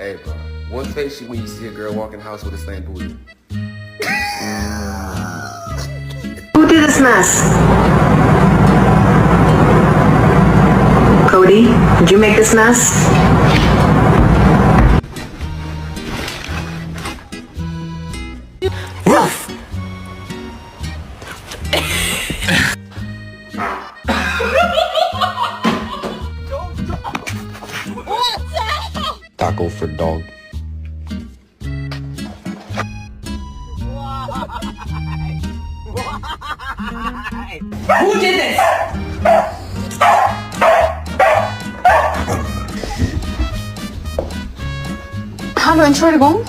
Hey, bro. What face you when you see a girl walk in the house with a stained booty? Who did this mess? Cody, did you make this mess? Woof! Taco for dog. Who did this? Hallo, Entschuldigung.